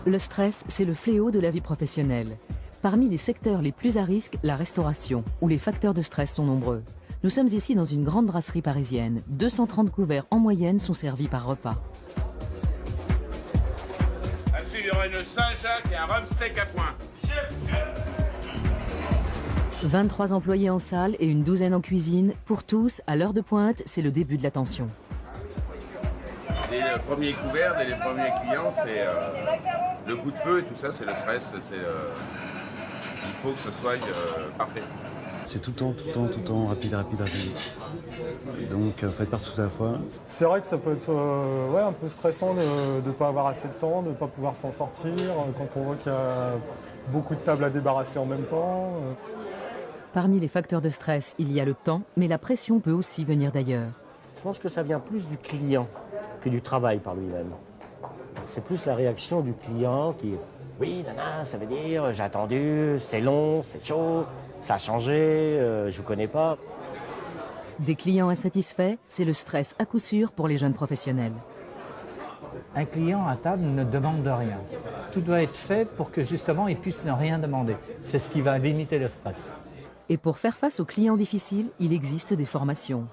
Le stress, c'est le fléau de la vie professionnelle. Parmi les secteurs les plus à risque, la restauration, où les facteurs de stress sont nombreux. Nous sommes ici dans une grande brasserie parisienne. 230 couverts en moyenne sont servis par repas. Ensuite, il y aura une Saint-Jacques et un rhum steak à point. 23 employés en salle et une douzaine en cuisine. Pour tous, à l'heure de pointe, c'est le début de la tension. Les premiers couverts et les premiers clients, c'est le coup de feu et tout ça, c'est le stress. Il faut que ce soit parfait. C'est tout le temps, rapide. Et donc, faut être partout à la fois. C'est vrai que ça peut être un peu stressant de ne pas avoir assez de temps, de ne pas pouvoir s'en sortir, quand on voit qu'il y a beaucoup de tables à débarrasser en même temps. Parmi les facteurs de stress, il y a le temps, mais la pression peut aussi venir d'ailleurs. Je pense que ça vient plus du client que du travail par lui-même. C'est plus la réaction du client qui est « Oui, nana, ça veut dire, j'ai attendu, c'est long, c'est chaud, ça a changé, je vous connais pas. » Des clients insatisfaits, c'est le stress à coup sûr pour les jeunes professionnels. Un client à table ne demande rien. Tout doit être fait pour que justement il puisse ne rien demander. C'est ce qui va limiter le stress. Et pour faire face aux clients difficiles, il existe des formations.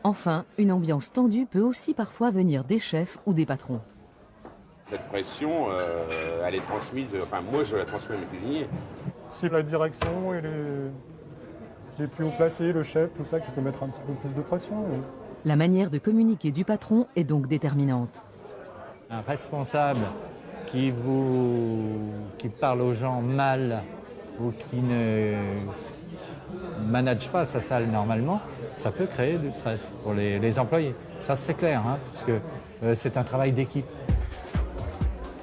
Enfin, une ambiance tendue peut aussi parfois venir des chefs ou des patrons. Cette pression, elle est transmise, enfin moi je la transmets à mes cuisiniers. C'est la direction et les plus haut placés, le chef, tout ça qui peut mettre un petit peu plus de pression. La manière de communiquer du patron est donc déterminante. Un responsable qui parle aux gens mal ou qui ne manage pas sa salle normalement, ça peut créer du stress pour les employés. Ça c'est clair, hein, parce que c'est un travail d'équipe.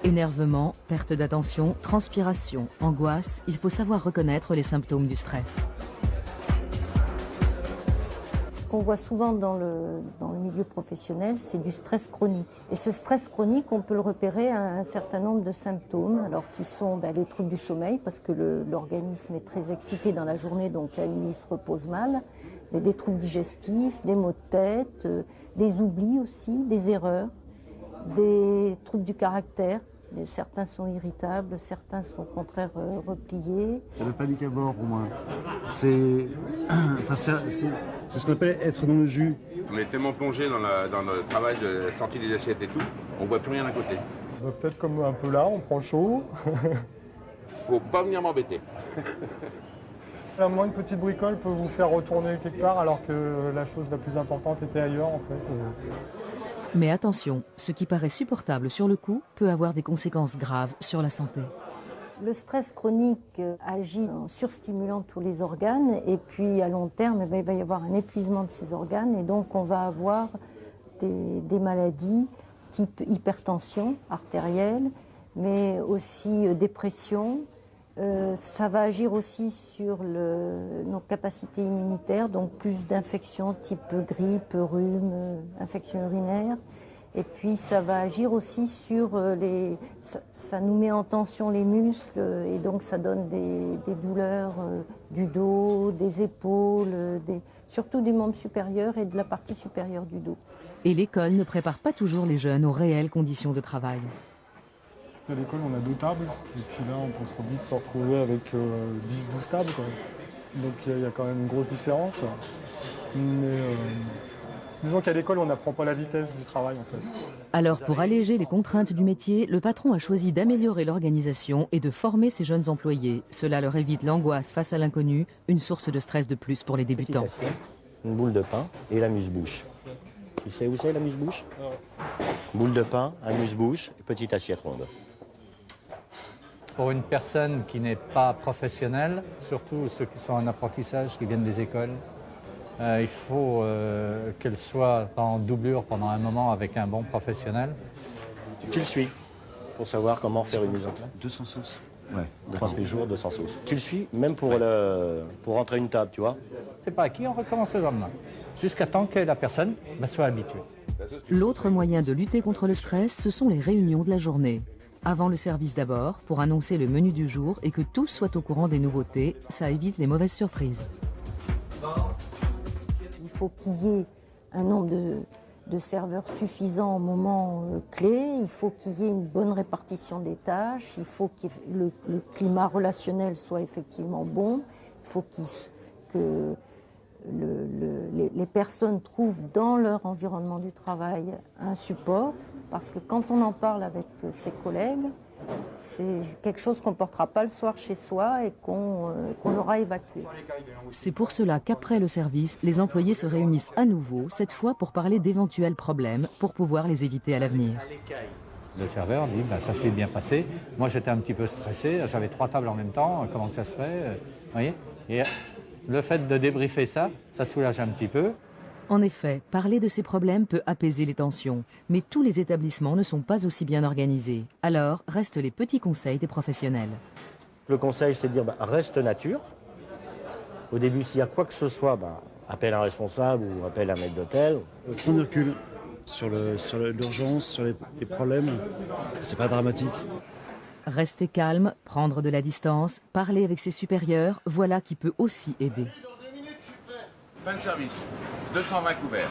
Énervement, perte d'attention, transpiration, angoisse, il faut savoir reconnaître les symptômes du stress. Ce qu'on voit souvent dans le milieu professionnel, c'est du stress chronique. Et ce stress chronique, on peut le repérer à un certain nombre de symptômes, alors qui sont les troubles du sommeil, parce que l'organisme est très excité dans la journée, donc la nuit il se repose mal, mais des troubles digestifs, des maux de tête, des oublis aussi, des erreurs, des troubles du caractère. Certains sont irritables, certains sont au contraire repliés. La panique à bord, pour moi. C'est ce qu'on appelle être dans le jus. On est tellement plongé dans le travail de sortie des assiettes et tout, on voit plus rien à côté. Peut-être comme un peu là, on prend chaud. Faut pas venir m'embêter. Moi, une petite bricole peut vous faire retourner quelque part alors que la chose la plus importante était ailleurs en fait. Mais attention, ce qui paraît supportable sur le coup peut avoir des conséquences graves sur la santé. Le stress chronique agit en surstimulant tous les organes et puis à long terme, il va y avoir un épuisement de ces organes et donc on va avoir des maladies type hypertension artérielle, mais aussi dépression. Ça va agir aussi sur nos capacités immunitaires, donc plus d'infections type grippe, rhume, infection urinaire. Et puis ça va agir aussi sur ça nous met en tension les muscles et donc ça donne des douleurs du dos, des épaules, surtout des membres supérieurs et de la partie supérieure du dos. Et l'école ne prépare pas toujours les jeunes aux réelles conditions de travail. À l'école, on a 2 tables, et puis là, on peut vite se retrouver avec 10-12 tables, quoi. Donc il y a quand même une grosse différence. Mais disons qu'à l'école, on n'apprend pas la vitesse du travail, en fait. Alors, pour alléger les contraintes du métier, le patron a choisi d'améliorer l'organisation et de former ses jeunes employés. Cela leur évite l'angoisse face à l'inconnu, une source de stress de plus pour les débutants. Une boule de pain et l'amuse-bouche. Tu sais où c'est l'amuse-bouche? Boule de pain, amuse-bouche et petite assiette ronde. Pour une personne qui n'est pas professionnelle, surtout ceux qui sont en apprentissage, qui viennent des écoles, il faut qu'elle soit en doublure pendant un moment avec un bon professionnel. Tu le suis pour savoir comment faire une mise en place. 200 sauces. Ouais, 3 jours, 200 sauces. Tu le suis même pour rentrer une table, tu vois. C'est pas acquis, on recommence le lendemain, jusqu'à temps que la personne soit habituée. L'autre moyen de lutter contre le stress, ce sont les réunions de la journée. Avant le service d'abord, pour annoncer le menu du jour et que tous soient au courant des nouveautés, ça évite les mauvaises surprises. Il faut qu'il y ait un nombre de serveurs suffisants au moment clé, il faut qu'il y ait une bonne répartition des tâches, il faut que le climat relationnel soit effectivement bon, il faut que les personnes trouvent dans leur environnement du travail un support, parce que quand on en parle avec ses collègues, c'est quelque chose qu'on ne portera pas le soir chez soi et qu'on aura évacué. C'est pour cela qu'après le service, les employés se réunissent à nouveau, cette fois pour parler d'éventuels problèmes, pour pouvoir les éviter à l'avenir. Le serveur dit ça s'est bien passé. Moi j'étais un petit peu stressé, j'avais 3 tables en même temps, comment que ça se fait, voyez. Et le fait de débriefer ça soulage un petit peu. En effet, parler de ces problèmes peut apaiser les tensions, mais tous les établissements ne sont pas aussi bien organisés. Alors, restent les petits conseils des professionnels. Le conseil, c'est de dire reste nature. Au début, s'il y a quoi que ce soit, appelle un responsable ou appelle un maître d'hôtel. Prendre du recul sur l'urgence, sur les problèmes, c'est pas dramatique. Rester calme, prendre de la distance, parler avec ses supérieurs, voilà qui peut aussi aider. Fin de service, 220 couverts.